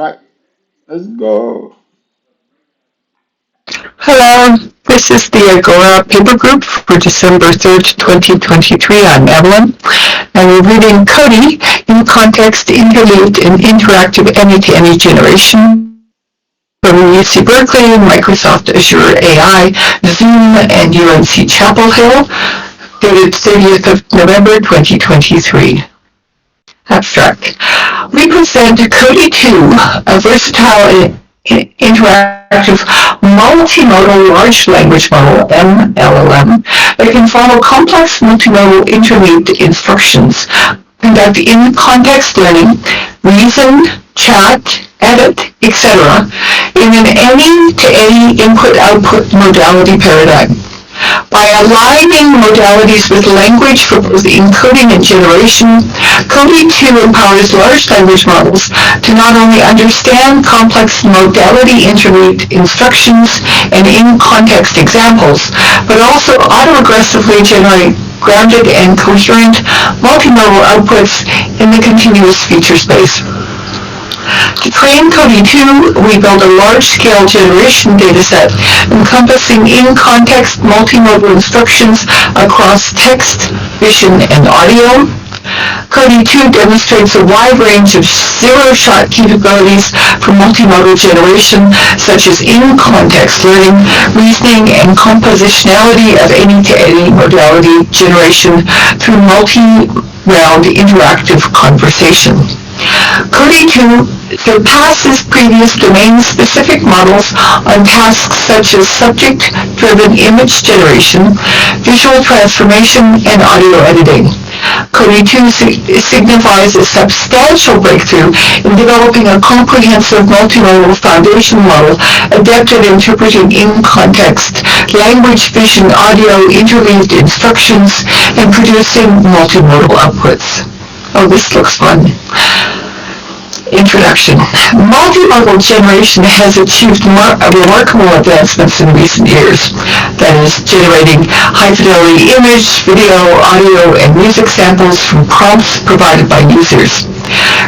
5. Let's go. Hello, this is the Agora paper group for December 3rd, 2023. I'm Evelyn, and we're reading CoDi in Context, Interleaved, and Interactive Any-to-Any Generation from UC Berkeley, Microsoft Azure AI, Zoom, and UNC Chapel Hill, dated 30th of November 2023. Abstract. We present CoDi-2, a versatile interactive multimodal large language model, MLLM, that can follow complex multimodal interleaved instructions, conduct in-context learning, reason, chat, edit, etc., in an any-to-any input-output modality paradigm. By aligning modalities with language for both encoding and generation, CoDi-2 empowers large language models to not only understand complex modality interleaved instructions and in-context examples, but also autoaggressively generate grounded and coherent multimodal outputs in the continuous feature space. To train CoDi-2, we build a large-scale generation dataset encompassing in-context multimodal instructions across text, vision, and audio. CoDi-2 demonstrates a wide range of zero-shot capabilities for multimodal generation, such as in-context learning, reasoning, and compositionality of any-to-any modality generation through multi-round interactive conversation. CoDi-2 surpasses previous domain-specific models on tasks such as subject-driven image generation, visual transformation, and audio editing. CoDi-2 signifies a substantial breakthrough in developing a comprehensive multimodal foundation model adept at interpreting in-context, language, vision, audio, interleaved instructions, and producing multimodal outputs. Oh, this looks fun. Introduction. Multimodal generation has achieved remarkable advancements in recent years. That is, generating high-fidelity image, video, audio, and music samples from prompts provided by users.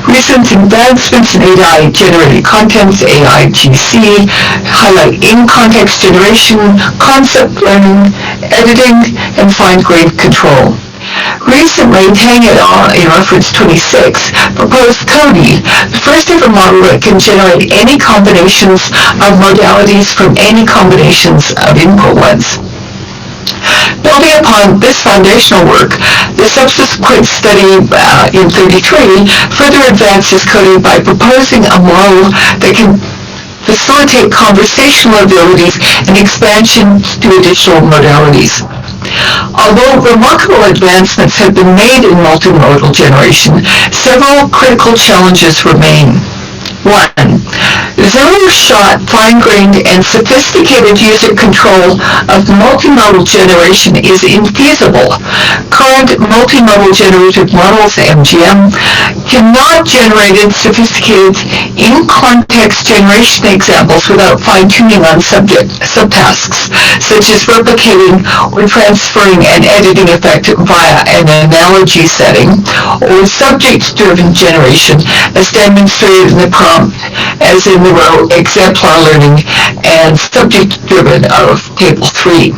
Recent advancements in AI-generated content, AIGC, highlight in-context generation, concept learning, editing, and fine-grained control. Recently, Tang et al. In reference 26 proposed CoDi, the first ever model that can generate any combinations of modalities from any combinations of input ones. Building upon this foundational work, the subsequent study in 33 further advances CoDi by proposing a model that can facilitate conversational abilities and expansion to additional modalities. Although remarkable advancements have been made in multimodal generation, several critical challenges remain. 1. Zero-shot, fine-grained, and sophisticated user control of multimodal generation is infeasible. Current multimodal generative models, MGM, cannot generate sophisticated in-context generation examples without fine-tuning on subtasks, such as replicating or transferring an editing effect via an analogy setting, or subject-driven generation, as demonstrated in the prompt, as in the row exemplar learning and subject-driven of Table 3.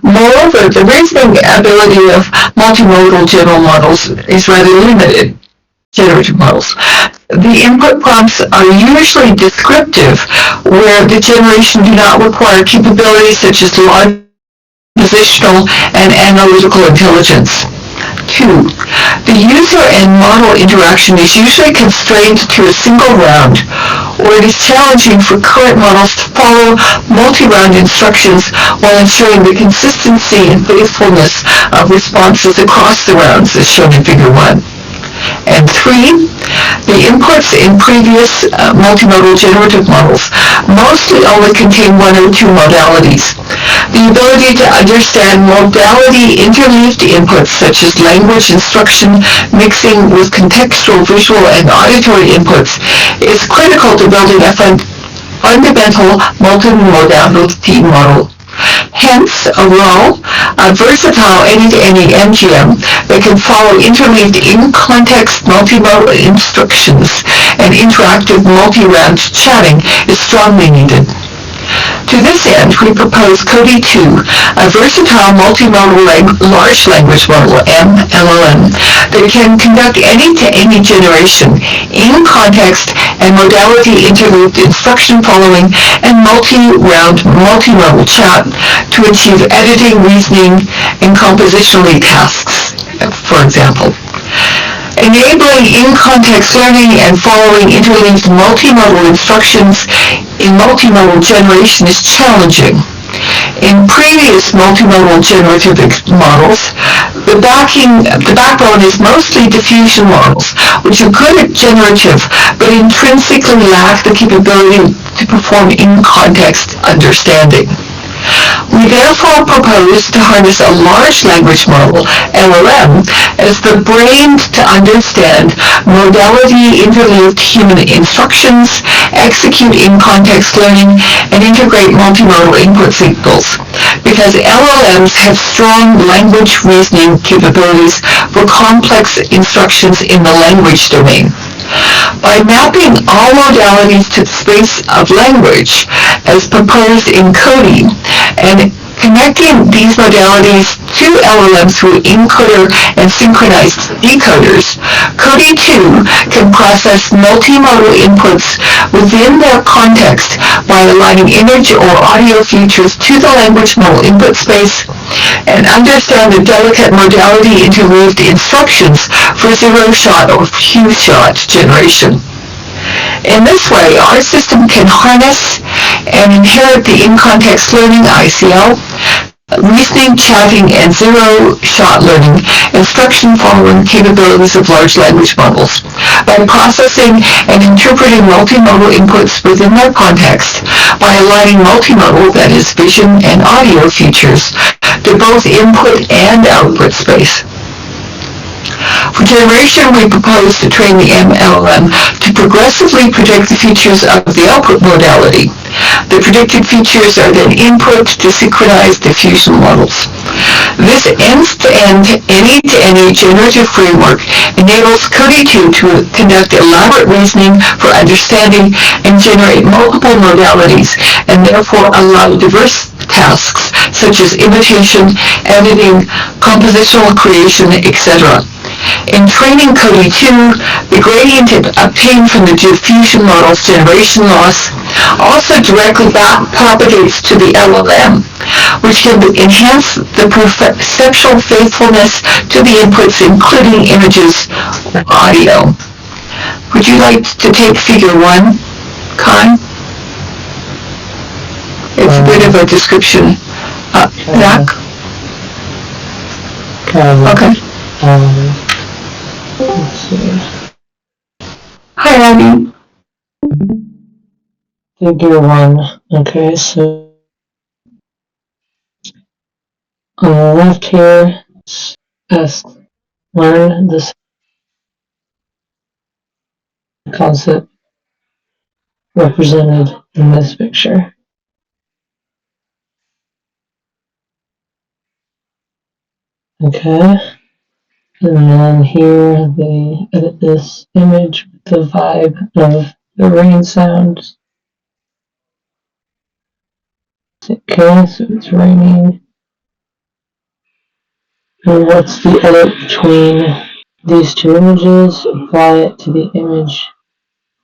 Moreover, the reasoning ability of multimodal general models is rather limited. Generative models. The input prompts are usually descriptive, where the generation do not require capabilities such as large positional and analytical intelligence. 2. The user and model interaction is usually constrained to a single round, or it is challenging for current models to follow multi-round instructions while ensuring the consistency and faithfulness of responses across the rounds, as shown in Figure 1. And 3. The inputs in previous multimodal generative models mostly only contain one or two modalities. The ability to understand modality interleaved inputs such as language instruction mixing with contextual, visual, and auditory inputs is critical to building a fundamental multimodality model. Hence, overall, A versatile any-to-any MGM that can follow interleaved in-context multimodal instructions and interactive multi-round chatting is strongly needed. To this end, we propose CoDi-2, a versatile multimodal large language model, MLLM, that can conduct any-to-any generation, in-context and modality interleaved instruction following, and multi-round multimodal chat to achieve editing, reasoning, and compositionally tasks, for example. Enabling in-context learning and following interlinked multimodal instructions in multimodal generation is challenging. In previous multimodal generative models, the backbone is mostly diffusion models, which are good at generative, but intrinsically lack the capability to perform in-context understanding. We therefore propose to harness a large language model, LLM, as the brain to understand modality-interleaved human instructions, execute in-context learning, and integrate multimodal input signals, because LLMs have strong language reasoning capabilities for complex instructions in the language domain. By mapping all modalities to the space of language, as proposed in CoDi, and connecting these modalities to LLMs through encoder and synchronized decoders, CoDi-2 can process multimodal inputs within their context by aligning image or audio features to the language model input space and understand the delicate modality interleaved instructions for zero-shot or few-shot generation. In this way, our system can harness and inherit the in-context learning (ICL), reasoning, chatting, and zero-shot learning instruction following capabilities of large language models by processing and interpreting multimodal inputs within their context, by aligning multimodal, that is vision and audio features, to both input and output space. For generation, we propose to train the MLM to progressively predict the features of the output modality. The predicted features are then input to synchronized diffusion models. This end-to-end, any-to-any generative framework enables CoDi-2 to conduct elaborate reasoning for understanding and generate multiple modalities, and therefore allow diverse tasks such as imitation, editing, compositional creation, etc. In training CoDi-2, the gradient obtained from the diffusion model's generation loss also directly propagates to the LLM, which can enhance the perceptual faithfulness to the inputs, including images or audio. Would you like to take figure 1, Kai? It's a bit of a description. Zach? Okay. Let's see. Hi, Abby. Figure 1. Okay, so on the left here, ask, learn this concept represented in this picture. Okay, and then here they edit this image with the vibe of the rain sound. Okay, so it's raining. And what's the edit between these two images? Apply it to the image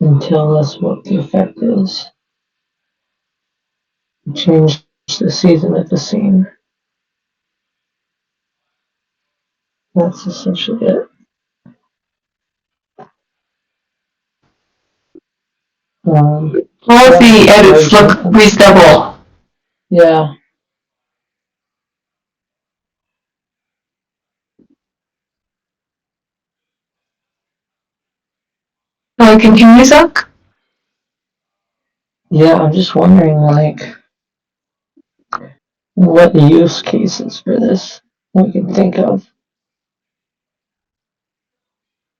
and tell us what the effect is. Change the season of the scene. That's essentially it. All of the edits look reasonable. Yeah. Continue, Zach? Yeah, I'm just wondering, like, what use cases for this we can think of.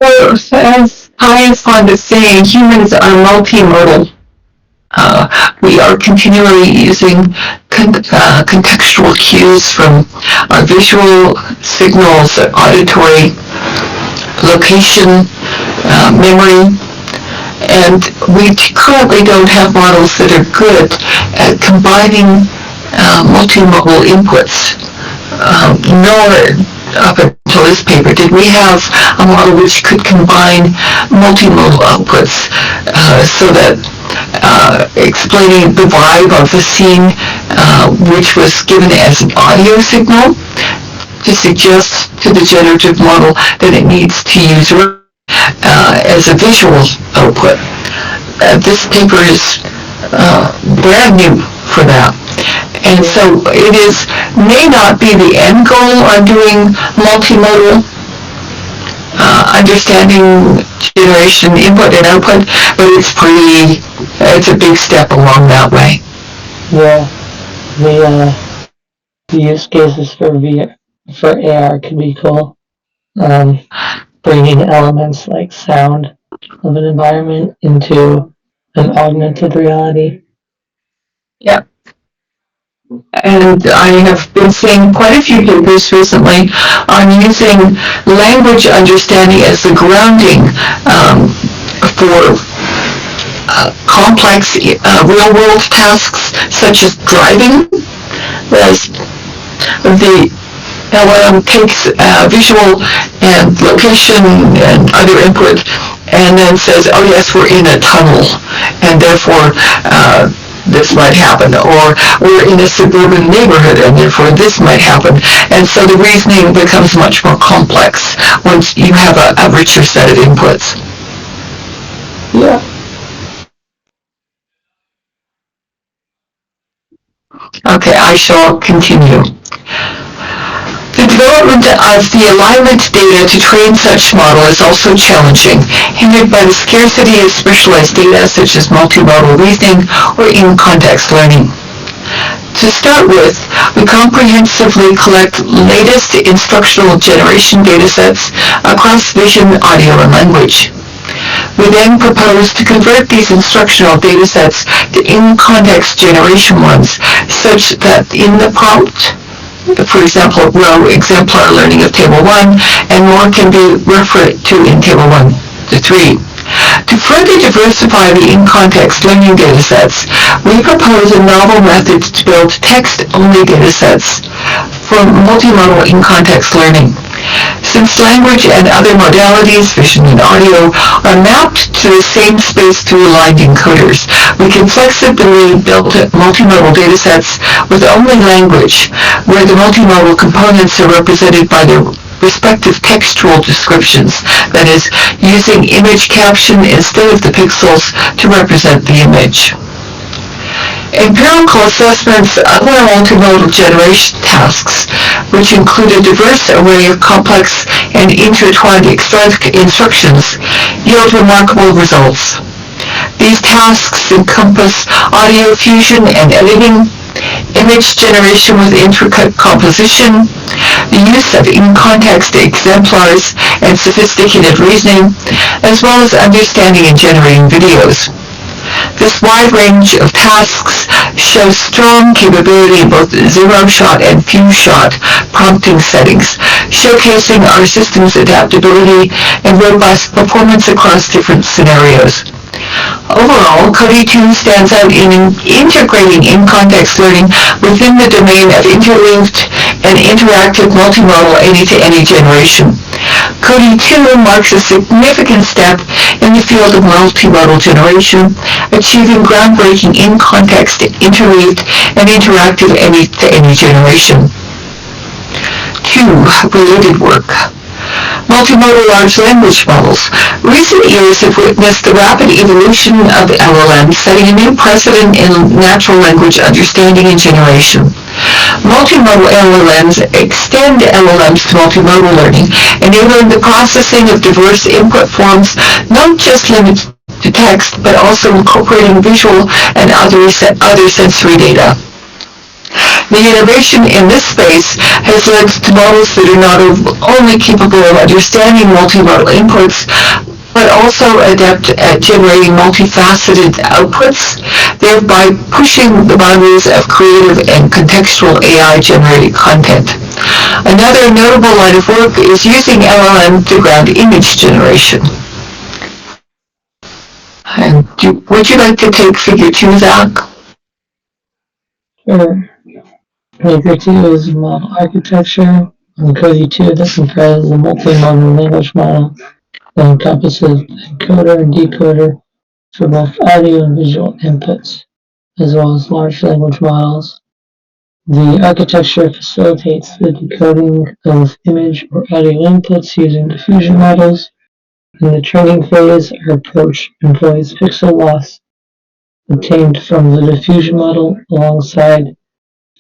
Well, as I is fond of saying, humans are multimodal. We are continually using contextual cues from our visual signals, auditory, location, memory, and we currently don't have models that are good at combining multimodal inputs, nor up until this paper did we have a model which could combine multimodal outputs so that explaining the vibe of the scene, which was given as an audio signal, to suggest to the generative model that it needs to use as a visual output. This paper is brand new for that. And so it may not be the end goal on doing multimodal understanding generation input and output, but it's a big step along that way. Yeah, the use cases for AR could be cool. Bringing elements like sound of an environment into an augmented reality. Yeah. And I have been seeing quite a few papers recently on using language understanding as the grounding for complex real-world tasks such as driving. As the LLM takes visual and location and other input and then says, oh yes, we're in a tunnel, and therefore this might happen, or we're in a suburban neighborhood and therefore this might happen. And so the reasoning becomes much more complex once you have a richer set of inputs. Yeah. Okay, I shall continue. The development of the alignment data to train such model is also challenging, hindered by the scarcity of specialized data such as multimodal reasoning or in-context learning. To start with, we comprehensively collect latest instructional generation datasets across vision, audio, and language. We then propose to convert these instructional datasets to in-context generation ones, such that in the prompt, for example, row exemplar learning of Table 1, and more can be referred to in Table 1 to 3. To further diversify the in-context learning datasets, we propose a novel method to build text-only datasets for multimodal in-context learning. Since language and other modalities, vision and audio, are mapped to the same space through aligned encoders, we can flexibly build multimodal datasets with only language, where the multimodal components are represented by their respective textual descriptions, that is, using image caption instead of the pixels to represent the image. Empirical assessments of our multimodal generation tasks, which include a diverse array of complex and intertwined instructions, yield remarkable results. These tasks encompass audio fusion and editing, image generation with intricate composition, the use of in-context exemplars and sophisticated reasoning, as well as understanding and generating videos. This wide range of tasks shows strong capability in both zero-shot and few-shot prompting settings, showcasing our system's adaptability and robust performance across different scenarios. Overall, CoDi-2 stands out in integrating in-context learning within the domain of interleaved and interactive multimodal any-to-any generation. CoDi-2 marks a significant step in the field of multimodal generation, achieving groundbreaking in-context, interleaved, and interactive any-to-any generation. 2. Related work. Multimodal large language models. Recent years have witnessed the rapid evolution of LLMs, setting a new precedent in natural language understanding and generation. Multimodal LLMs extend LLMs to multimodal learning, enabling the processing of diverse input forms, not just limited to text, but also incorporating visual and other sensory data. The innovation in this space has led to models that are not only capable of understanding multimodal inputs, but also adept at generating multifaceted outputs, thereby pushing the boundaries of creative and contextual AI-generated content. Another notable line of work is using LLM to ground image generation. And would you like to take figure 2, Zach? Sure. Figure 2 is a model architecture on CoDi-2 that comprises a multi-modal language model that encompasses encoder and decoder for both audio and visual inputs, as well as large language models. The architecture facilitates the decoding of image or audio inputs using diffusion models. In the training phase, our approach employs pixel loss obtained from the diffusion model alongside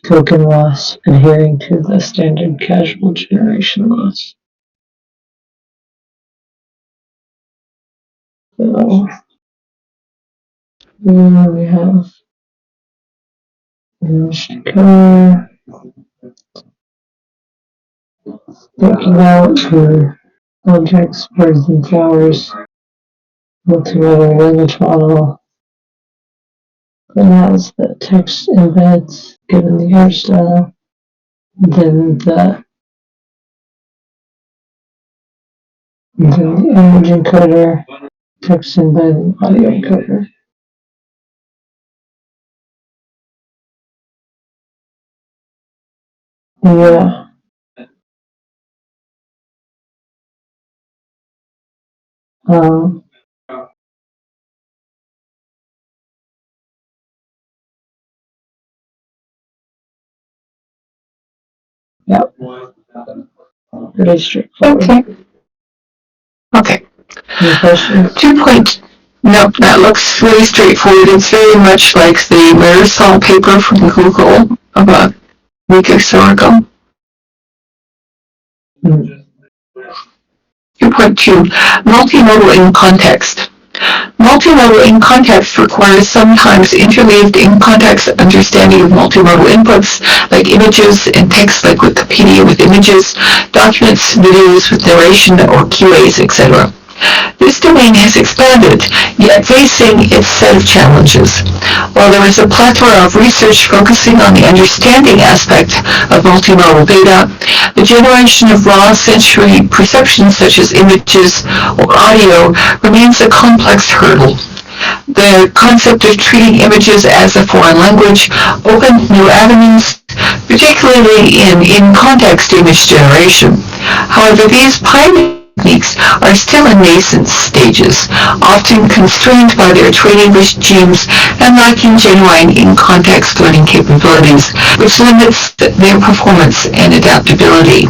token loss, adhering to the standard casual generation loss. So, we have image decoder, looking out for objects, birds and flowers, multi-modal language model, that has the text embeds given the art style, then the image encoder, text embed, and audio encoder. Yeah. Yep. Pretty straightforward. Okay. Any questions? 2. No, that looks really straightforward. It's very much like the Marisol paper from Google about a week or so ago. 2.2, multimodal in context. Multimodal in context requires sometimes interleaved in context understanding of multimodal inputs like images and text like Wikipedia with images, documents, videos with narration or QAs, etc. This domain has expanded, yet facing its set of challenges. While there is a plethora of research focusing on the understanding aspect of multimodal data, the generation of raw sensory perceptions such as images or audio remains a complex hurdle. The concept of treating images as a foreign language opened new avenues, particularly in in-context image generation. However, these pioneering techniques are still in nascent stages, often constrained by their training regimes and lacking genuine in-context learning capabilities, which limits their performance and adaptability.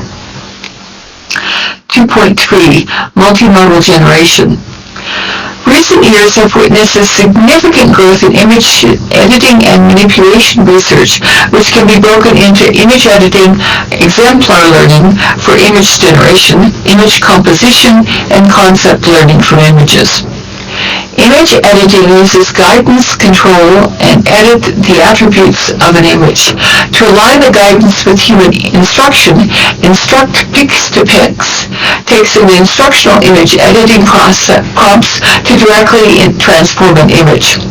2.3, multimodal generation. Recent years have witnessed a significant growth in image editing and manipulation research, which can be broken into image editing, exemplar learning for image generation, image composition, and concept learning from images. Image editing uses guidance, control, and edit the attributes of an image. To align the guidance with human instruction, instruct pics to pics takes an instructional image editing prompts to directly transform an image.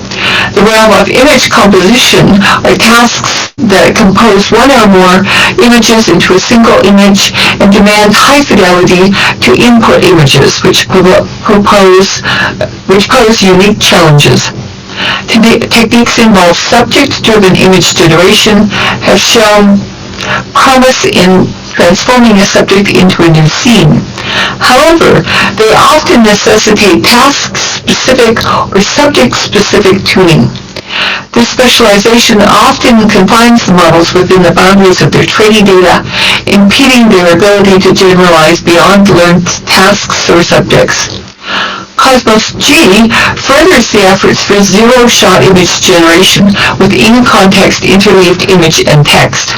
The realm of image composition are tasks that compose one or more images into a single image and demand high fidelity to input images, which pose unique challenges. Techniques involve subject-driven image generation have shown promise in transforming a subject into a new scene. However, they often necessitate task-specific or subject-specific tuning. This specialization often confines the models within the boundaries of their training data, impeding their ability to generalize beyond learned tasks or subjects. Cosmos G furthers the efforts for zero-shot image generation with in-context interleaved image and text,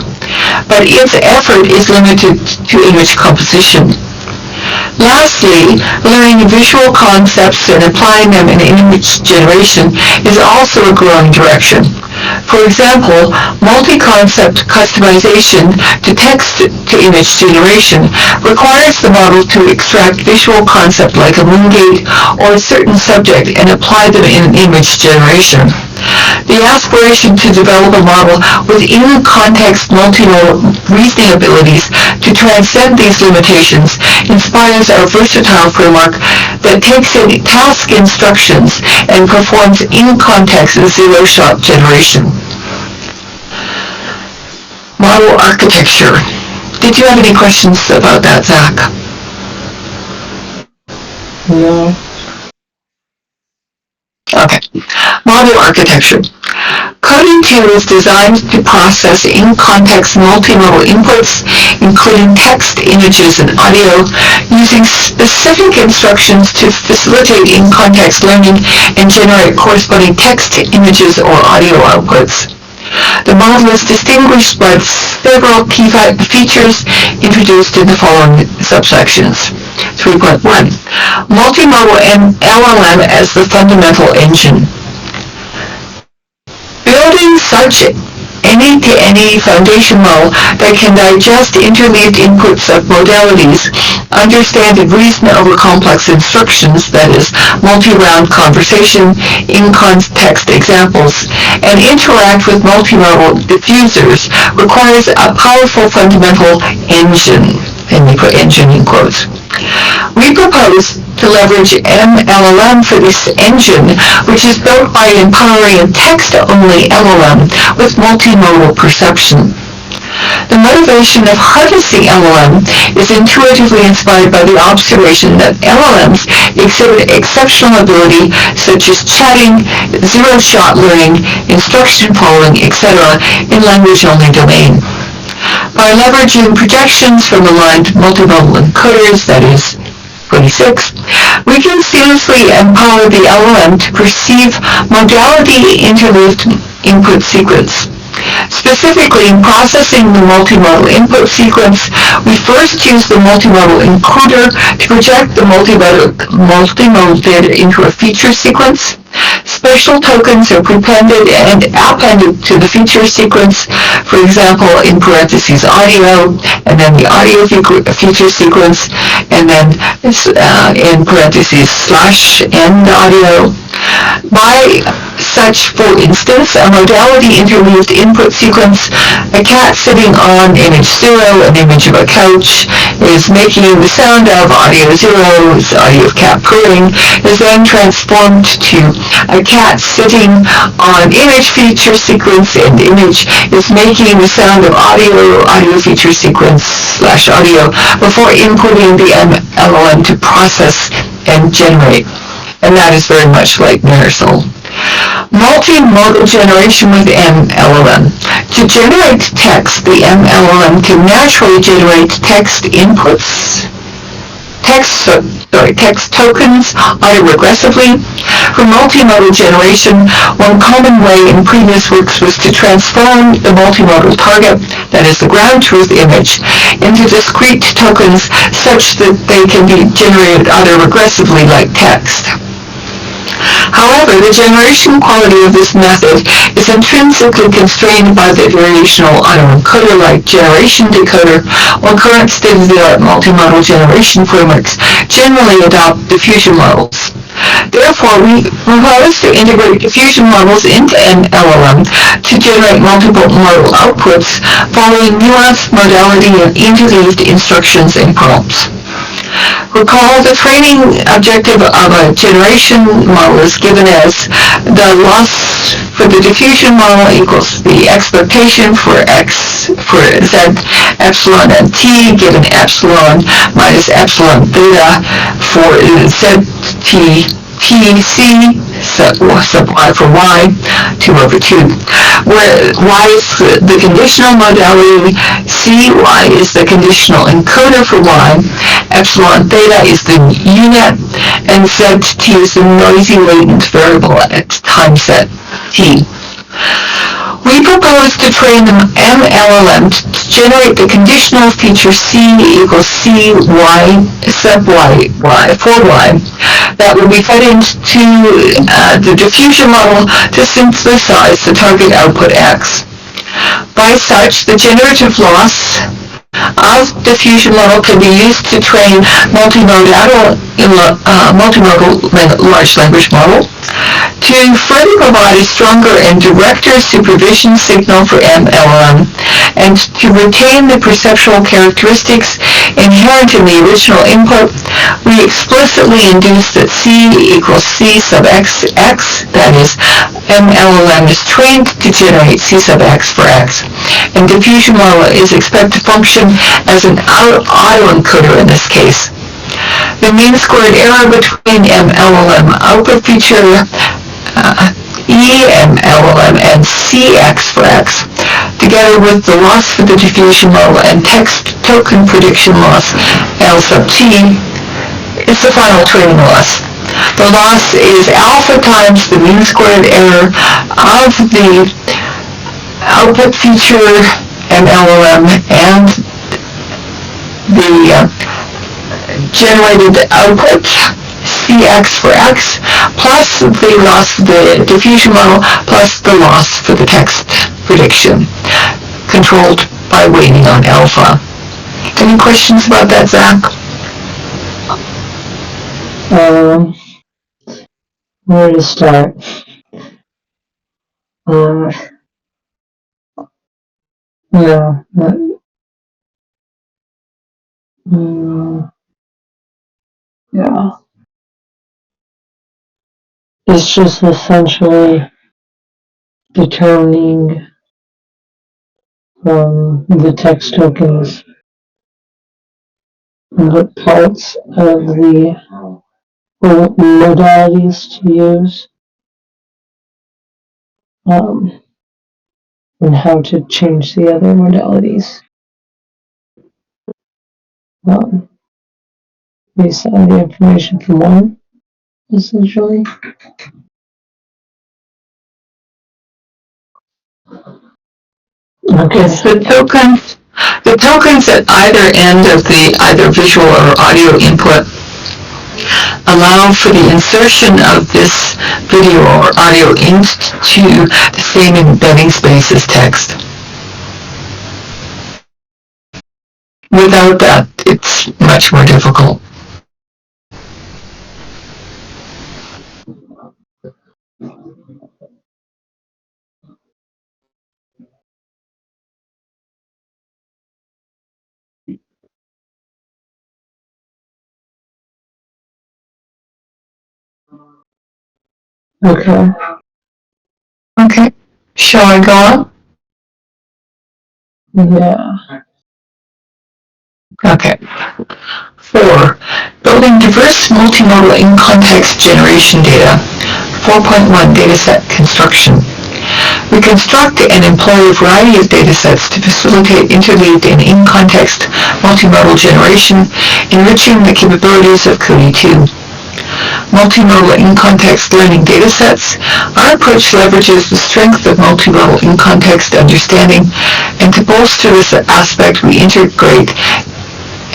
but its effort is limited to image composition. Lastly, learning visual concepts and applying them in image generation is also a growing direction. For example, multi-concept customization to text-to-image generation requires the model to extract visual concept like a moongate or a certain subject and apply them in image generation. The aspiration to develop a model with in-context multimodal reasoning abilities to transcend these limitations inspires our versatile framework that takes in task instructions and performs in-context zero-shot generation. Model architecture. Did you have any questions about that, Zach? No. Okay. Model architecture. CoDi-2 is designed to process in-context multimodal inputs, including text, images, and audio, using specific instructions to facilitate in-context learning and generate corresponding text, images, or audio outputs. The model is distinguished by several key features introduced in the following subsections. 3.1. Multimodal LLM as the fundamental engine. Building such any-to-any foundation model that can digest interleaved inputs of modalities, understand and reason over complex instructions, that is, multi-round conversation, in-context examples, and interact with multimodal diffusers requires a powerful fundamental engine, and we put engine in quotes. We propose to leverage MLLM for this engine, which is built by empowering a text-only LLM with multimodal perception. The motivation of harnessing LLM is intuitively inspired by the observation that LLMs exhibit exceptional ability such as chatting, zero-shot learning, instruction following, etc. in language-only domain. By leveraging projections from aligned multimodal encoders, that is, 26, we can seamlessly empower the LLM to perceive modality interleaved input sequence. Specifically, in processing the multimodal input sequence, we first use the multimodal encoder to project the multimodal data into a feature sequence. Special tokens are prepended and appended to the feature sequence, for example, in parentheses audio, and then the audio feature sequence, and then in parentheses / end audio. By such, for instance, a modality interleaved input sequence, a cat sitting on image 0, an image of a couch, is making the sound of audio 0, is audio of cat purring, is then transformed to a cat sitting on image feature sequence, and image is making the sound of audio feature sequence / audio before inputting the LLM to process and generate. And that is very much like Marisol. Multimodal generation with MLLM. To generate text, the MLLM can naturally generate text inputs, text tokens autoregressively. For multimodal generation, one common way in previous works was to transform the multimodal target, that is the ground truth image, into discrete tokens such that they can be generated autoregressively like text. However, the generation quality of this method is intrinsically constrained by the variational autoencoder-like generation decoder, while current state-of-the-art multimodal generation frameworks generally adopt diffusion models. Therefore, we propose to integrate diffusion models into an LLM to generate multiple modal outputs following nuanced modality and interleaved instructions and prompts. Recall the training objective of a generation model is given as the loss for the diffusion model equals the expectation for x for z epsilon and t given epsilon minus epsilon theta for z t c sub y for y 2 over 2, where y is the conditional modality, cy is the conditional encoder for y, epsilon theta is the unit, and zt is the noisy latent variable at time set t. We propose to train the MLLM to generate the conditional feature C equals CY sub Y for Y that will be fed into the diffusion model to synthesize the target output X. By such, the generative loss of diffusion model can be used to train multimodal large language model to further provide a stronger and directer supervision signal for MLM and to retain the perceptual characteristics inherent in the original input. We explicitly induce that C equals C sub X, that is, MLM is trained to generate C sub X for X, and diffusion model is expected to function as an autoencoder in this case. The mean squared error between MLM output feature EMLM and CX for X, together with the loss for the diffusion model and text token prediction loss L sub T, is the final training loss. The loss is alpha times the mean squared error of the output feature MLM and the generated output CX for X plus the loss for the diffusion model plus the loss for the text prediction, controlled by weighting on alpha. Any questions about that, Zach? Where to start? No, not, yeah. It's just essentially determining from the text tokens what parts of the modalities to use, and how to change the other modalities based on the information from one, essentially. Okay. The tokens at either end of the either visual or audio input allow for the insertion of this video or audio into the same embedding space as text. Without that, it's much more difficult. Okay. Okay. Shall I go on? Yeah. Okay. 4. Building diverse multimodal in-context generation data. 4.1 Dataset construction. We construct and employ a variety of datasets to facilitate interleaved and in-context multimodal generation, enriching the capabilities of CoDi-2. Multimodal in-context learning datasets. Our approach leverages the strength of multimodal in-context understanding, and to bolster this aspect, we integrate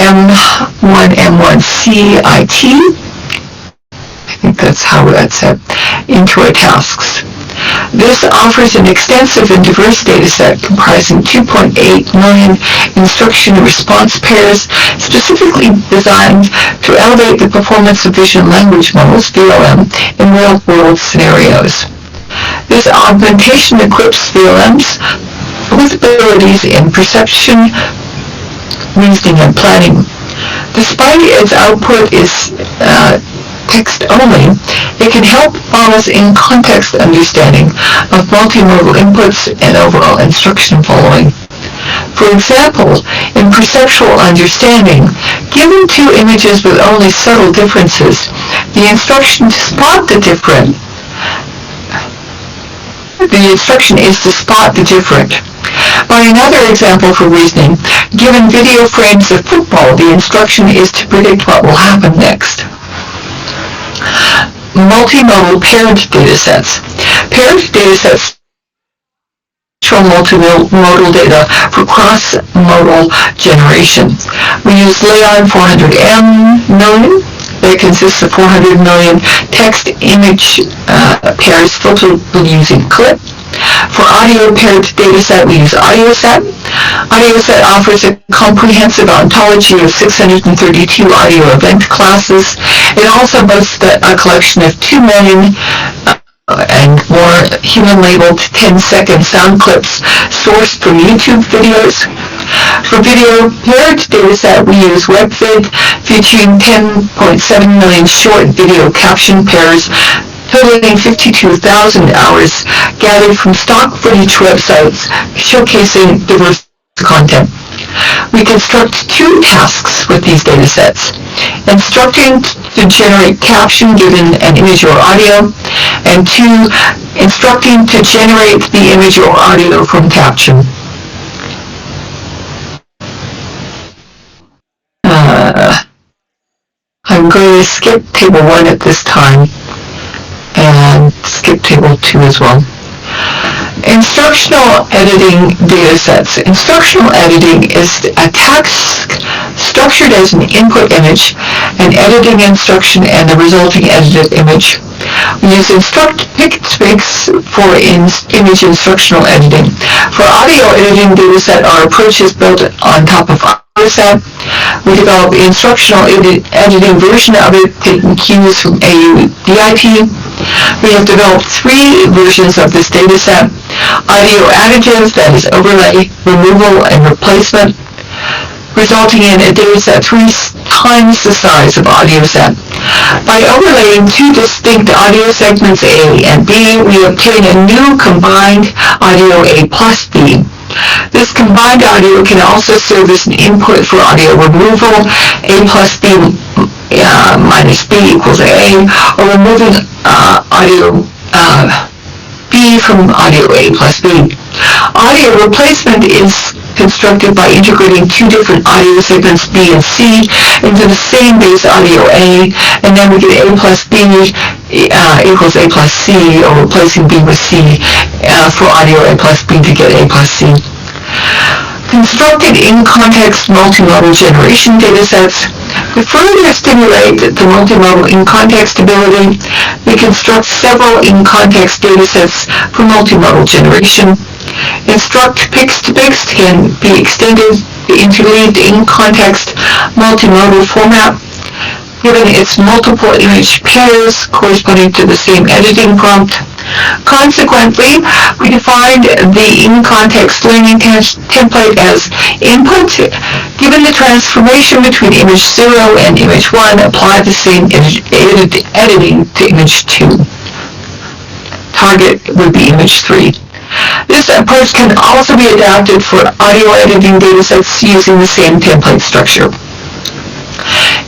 M1CIT, I think that's how that's said, into our tasks. This offers an extensive and diverse dataset comprising 2.8 million instruction and response pairs specifically designed to elevate the performance of vision language models, VLM, in real-world scenarios. This augmentation equips VLMs with abilities in perception, reasoning, and planning. Despite its output is text only, it can help models in context understanding of multimodal inputs and overall instruction following. For example, in perceptual understanding, given two images with only subtle differences, the instruction is to spot the different. By another example for reasoning, given video frames of football, the instruction is to predict what will happen next. Multimodal paired datasets. Paired datasets structural multimodal data for cross-modal generation. We use Leon 400M million. That consists of 400 million text-image pairs filtered using CLIP. For audio paired dataset, we use AudioSet. AudioSet offers a comprehensive ontology of 632 audio event classes. It also boasts a collection of 2 million and more human-labeled 10-second sound clips sourced from YouTube videos. For video paired dataset, we use WebVid, featuring 10.7 million short video caption pairs totaling 52,000 hours gathered from stock footage websites showcasing diverse content. We construct 2 tasks with these datasets: instructing to generate caption given an image or audio, and 2, instructing to generate the image or audio from caption. I'm going to skip table 1 at this time and skip table 2 as well. Instructional editing datasets. Instructional editing is a task structured as an input image, an editing instruction, and the resulting edited image. We use instruct pick-to-mix for image instructional editing. For audio editing dataset, our approach is built on top of AudioSet. We develop the instructional editing version of it, taking cues from AUDIP. We have developed 3 versions of this dataset: audio additive, that is overlay, removal, and replacement, resulting in a dataset 3 times the size of AudioSet. By overlaying 2 distinct audio segments A and B, we obtain a new combined audio A plus B. This combined audio can also serve as an input for audio removal, A plus B minus B equals A, or removing audio B from audio A plus B. Audio replacement is constructed by integrating 2 different audio segments B and C into the same base audio A, and then we get A plus B equals A plus C, or replacing B with C for audio A plus B to get A plus C. Constructed in-context multimodal generation datasets. To further stimulate the multimodal in-context ability, we construct several in-context datasets for multimodal generation. Instruct pix-to-pix can be extended to interleaved in-context multimodal format. Given its multiple image pairs corresponding to the same editing prompt. Consequently, we defined the in-context learning template as input. Given the transformation between image 0 and image 1, apply the same editing to image 2. Target would be image 3. This approach can also be adapted for audio editing datasets using the same template structure.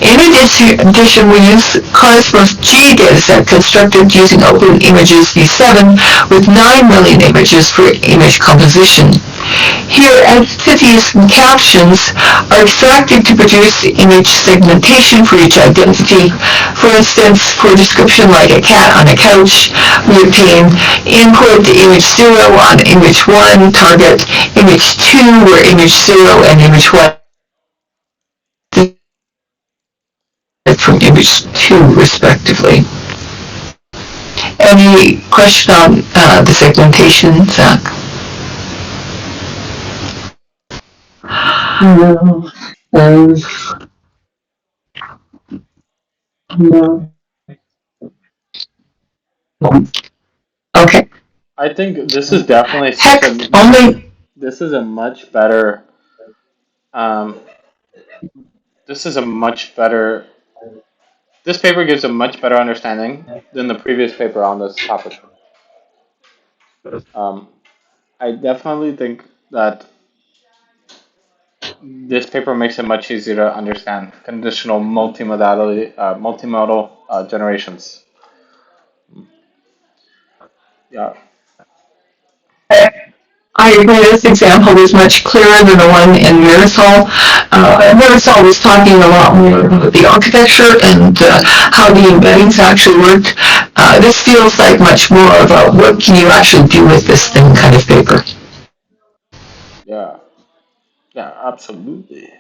In addition, we use Cosmos G dataset constructed using OpenImages v7 with 9 million images for image composition. Here, entities and captions are extracted to produce image segmentation for each identity. For instance, for a description like a cat on a couch, we obtain input image 0 on image 1, target image 2, where image 0 and image 1 from image 2, respectively. Any question on the segmentation, Zach? No. No. Okay. I think this is definitely Text only. this is a much better this is a much better this paper gives a much better understanding than the previous paper on this topic. Um, I definitely think that this paper makes it much easier to understand conditional multimodal generations. Yeah. I agree. This example was much clearer than the one in Marisol. Marisol was talking a lot more about the architecture and how the embeddings actually worked. This feels like much more about what can you actually do with this thing kind of paper. Yeah. Yeah, absolutely.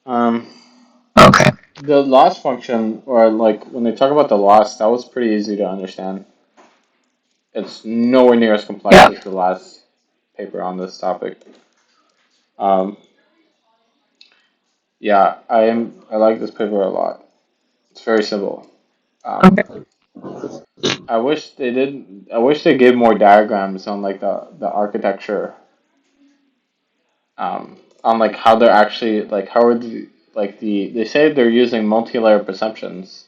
Um, Okay. the loss function, or like when they talk about the loss, that was pretty easy to understand. It's nowhere near as complex Yeah. as the last paper on this topic. Um, yeah, I like this paper a lot. It's very simple. Um, Okay. I wish they did. I wish they gave more diagrams on like the architecture. On like how they're actually like how are they say they're using multi-layer perceptions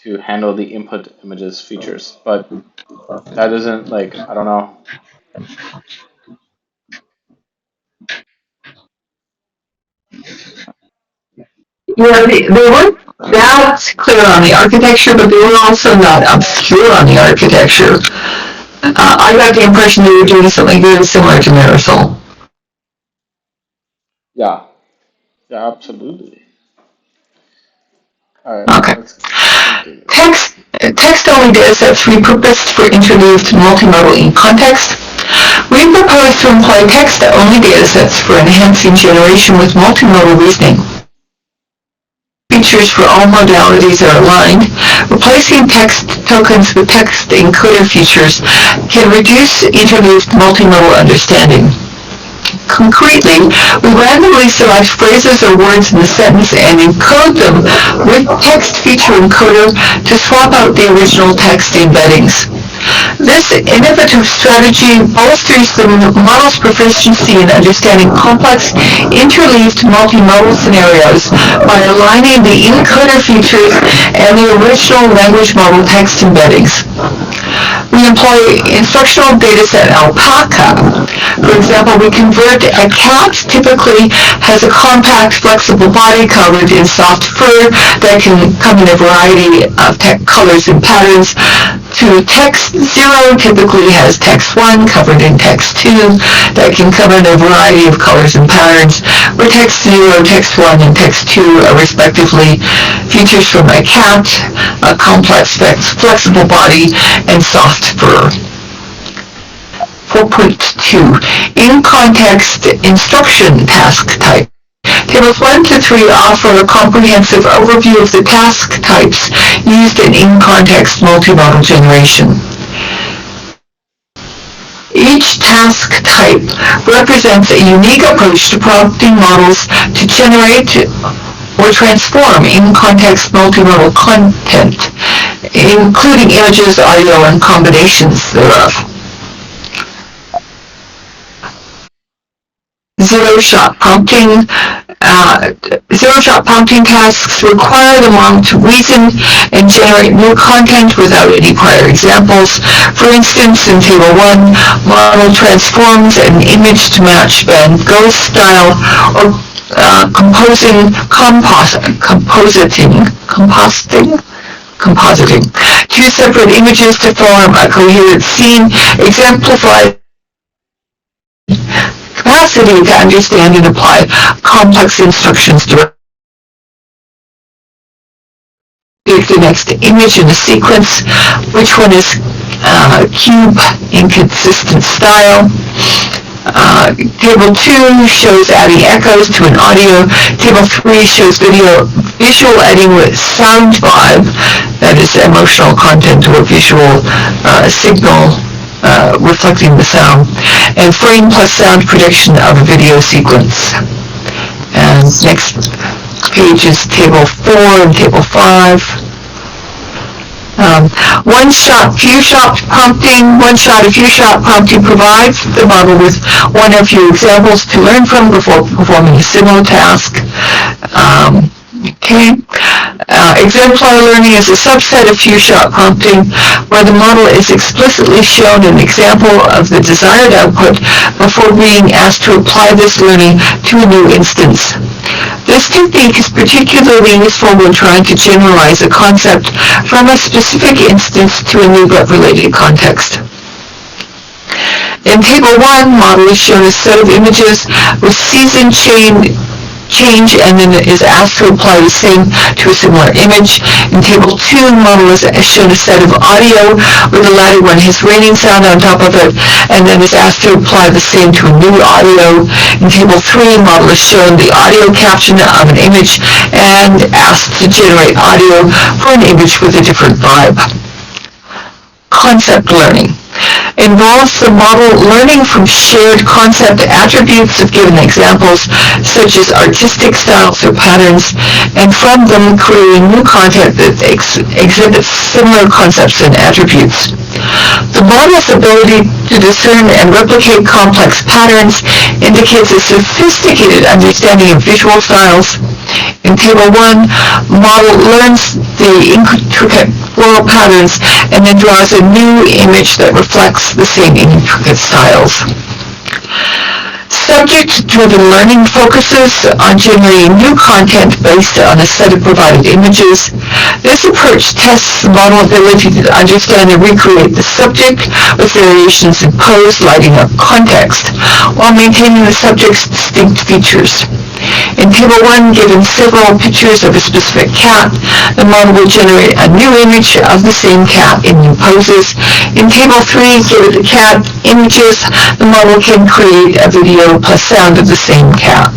to handle the input images features, but that isn't like I don't know. Yeah, they weren't that clear on the architecture, but they were also not obscure on the architecture. I got the impression they were doing something very similar to Marisol. Yeah, yeah, absolutely. All right, Okay. let's continue. Text-only datasets repurposed for interleaved multimodal in context. We propose to employ text-only datasets for enhancing generation with multimodal reasoning. Features for all modalities are aligned. Replacing text tokens with text encoder features can reduce interleaved multimodal understanding. Concretely, we randomly select phrases or words in the sentence and encode them with text feature encoder to swap out the original text embeddings. This innovative strategy bolsters the model's proficiency in understanding complex, interleaved multimodal scenarios by aligning the encoder features and the original language model text embeddings. We employ instructional dataset alpaca. For example, we convert a cat typically has a compact, flexible body covered in soft fur that can come in a variety of colors and patterns to text 0 typically has text 1 covered in text 2 that can come in a variety of colors and patterns, where text 0, text 1, and text 2 are respectively features from a cat, a complex flexible body, and soft fur. 4.2. In-context instruction task type. Tables 1 to 3 offer a comprehensive overview of the task types used in-context multimodal generation. Each task type represents a unique approach to prompting models to generate or transform in-context multimodal content, including images, audio, and combinations thereof. Zero-shot prompting. Zero-shot prompting tasks require the model to reason and generate new content without any prior examples. For instance, in Table 1, model transforms an image to match Van Gogh's style, or compositing two separate images to form a coherent scene exemplifies capacity to understand and apply complex instructions directly. Pick the next image in a sequence. Which one is cube inconsistent style? Table 2 shows adding echoes to an audio. Table 3 shows visual adding with sound vibe, that is emotional content or visual signal reflecting the sound, and frame plus sound prediction of a video sequence. And next page is Table 4 and Table 5. One-shot, few-shot prompting. One-shot or few-shot prompting provides the model with one or few examples to learn from before performing a similar task. Exemplar learning is a subset of few-shot prompting, where the model is explicitly shown an example of the desired output before being asked to apply this learning to a new instance. This technique is particularly useful when trying to generalize a concept from a specific instance to a new but related context. In Table 1, model is shown a set of images with season chain change and then is asked to apply the same to a similar image. In Table 2, the model is shown a set of audio where the latter one has raining sound on top of it and then is asked to apply the same to a new audio. In Table 3, the model is shown the audio caption of an image and asked to generate audio for an image with a different vibe. Concept learning involves the model learning from shared concept attributes of given examples, such as artistic styles or patterns, and from them creating new content that exhibits similar concepts and attributes. The model's ability to discern and replicate complex patterns indicates a sophisticated understanding of visual styles. In Table 1, the model learns the intricate floral patterns and then draws a new image that reflects the same intricate styles. Subject-driven learning focuses on generating new content based on a set of provided images. This approach tests the model ability to understand and recreate the subject with variations in pose, lighting, or context, while maintaining the subject's distinct features. In Table 1, given several pictures of a specific cat, the model will generate a new image of the same cat in new poses. In Table 3, given the cat images, the model can create a video plus sound of the same cat.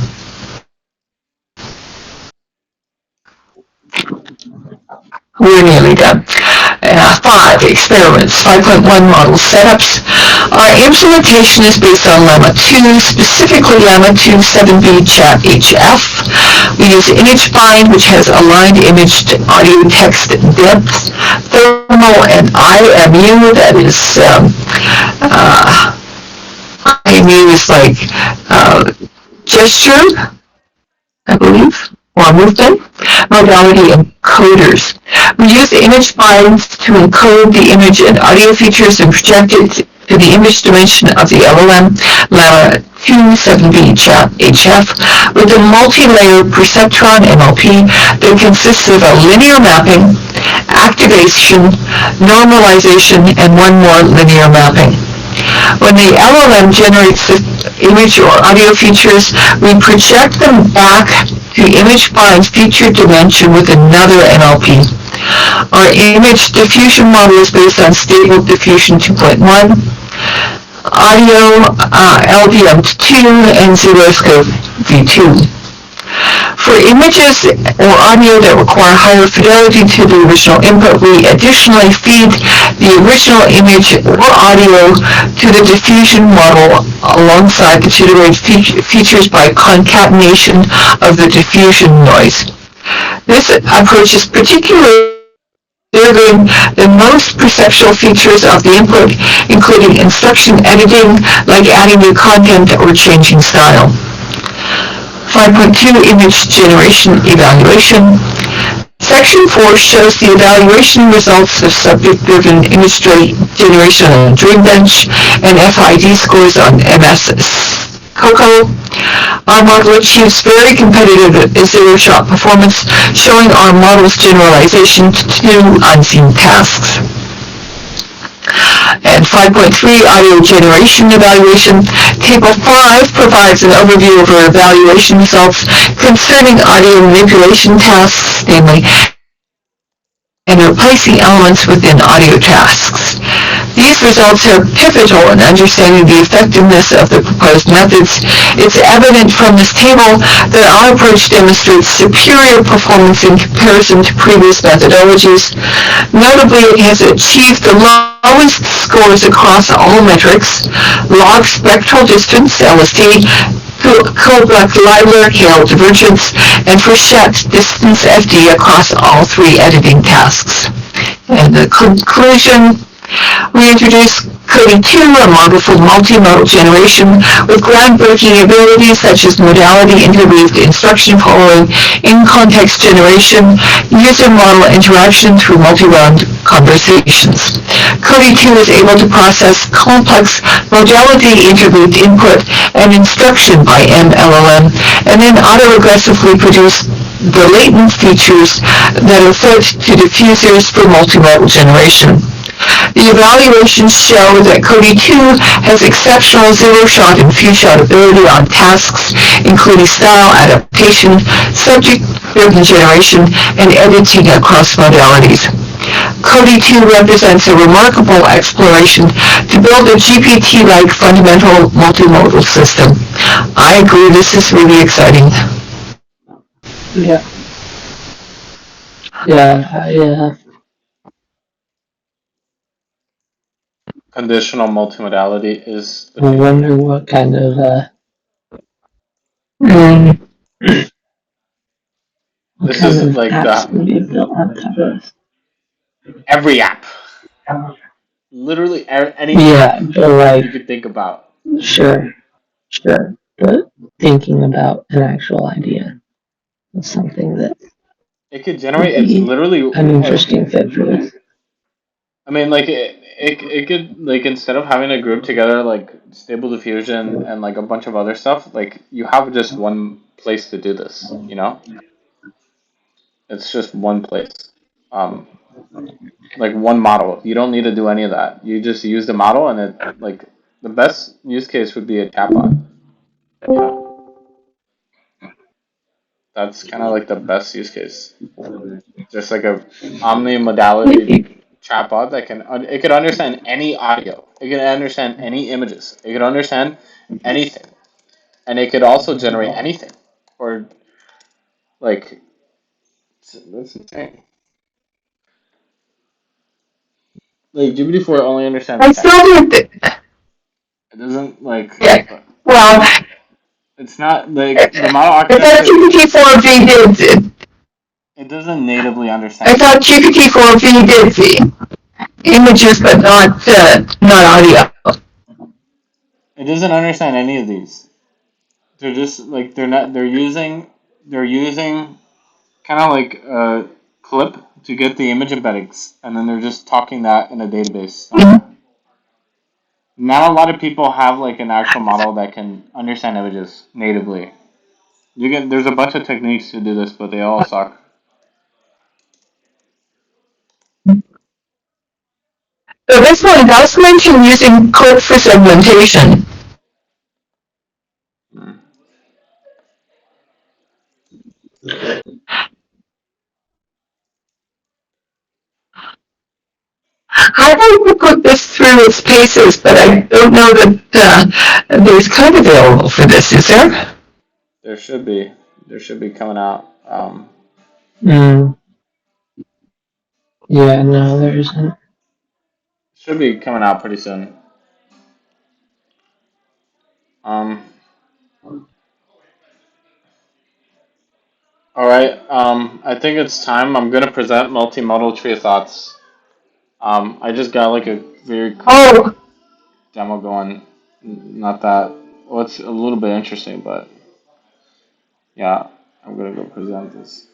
We're nearly done. 5. Experiments. 5.1 model setups. Our implementation is based on Lemma 2, specifically Lemma 2 7b chat HF. We use image find, which has aligned image audio text depth, thermal, and IMU, that is, IMU is like gesture, I believe, or movement, modality, and coders. We use image binds to encode the image and audio features and project it to the image dimension of the LLM, Lemma 2 7b chat HF, with a multi-layer perceptron MLP that consists of a linear mapping, activation, normalization, and one more linear mapping. When the LLM generates the image or audio features, we project them back to image bind's feature dimension with another NLP. Our image diffusion model is based on Stable Diffusion 2.1, audio LDM2, and Zeroscope v2. For images or audio that require higher fidelity to the original input, we additionally feed the original image or audio to the diffusion model alongside the generated features by concatenation of the diffusion noise. This approach is particularly the most perceptual features of the input, including instruction editing, like adding new content or changing style. 5.2 Image Generation Evaluation. Section 4 shows the evaluation results of subject-driven image generation on DreamBench and FID scores on MS COCO. Our model achieves very competitive zero-shot performance, showing our model's generalization to two unseen tasks. And 5.3, Audio Generation Evaluation. Table 5 provides an overview of our evaluation results concerning audio manipulation tasks, namely, and replacing elements within audio tasks. These results are pivotal in understanding the effectiveness of the proposed methods. It's evident from this table that our approach demonstrates superior performance in comparison to previous methodologies. Notably, it has achieved the lowest scores across all metrics: log spectral distance, LSD, Kullback-Leibler Hale divergence, and Frechette distance FD across all three editing tasks. And the conclusion, we introduced CoDi-2, a model for multi-modal generation with groundbreaking abilities such as modality interweaved instruction following, in-context generation, user model interaction through multi-round conversations. CoDi-2 is able to process complex modality interweaved input and instruction by MLLM, and then auto-regressively produce the latent features that are fed to diffusers for multimodal generation. The The evaluations show that CoDi-2 has exceptional zero-shot and few-shot ability on tasks, including style adaptation, subject-driven generation, and editing across modalities. CoDi-2 represents a remarkable exploration to build a GPT-like fundamental multimodal system. I agree, this is really exciting. Yeah. Yeah. Conditional multimodality is the I future. wonder what kind of Mm. This is like apps the can be built on top of this. every app, literally any Yeah, app but like, you could think about. sure, but thinking about an actual idea is something that It could would generate. It's be literally an like interesting fit for this. I mean, like it could like instead of having to group together like Stable Diffusion and like a bunch of other stuff, like you have just one place to do this. You know, it's just one place. Um, like one model. You don't need to do any of that. You just use the model, and it like the best use case would be a chatbot. You know, that's kind of like the best use case. Just like a omni-modality chatbot that it could understand any audio, it can understand any images, it could understand anything, and it could also generate anything. Or like that's insane. Like GPT-4 only understands I text. still think that, It doesn't like. yeah, well, It's not like the model I thought architecture. GPT-4V did, It doesn't natively I understand thought text. GPT-4V did images, but not audio. It doesn't understand any of these. They're just like they're not. They're using kind of like a clip to get the image embeddings, and then they're just talking that in a database somewhere. Not a lot of people have like an actual model that can understand images natively. There's a bunch of techniques to do this, but they all suck. So this one does mention using code for segmentation. Mm. I want to put this through its paces, but I don't know that there's code available for this, is there? There should be. There should be coming out. Mm, yeah, no, there isn't. Should be coming out pretty soon. Um. All right. I think it's time. I'm gonna present multimodal tree of thoughts. I just got like a very quick Oh, demo going. Not that. Well, it's a little bit interesting, but yeah, I'm gonna go present this.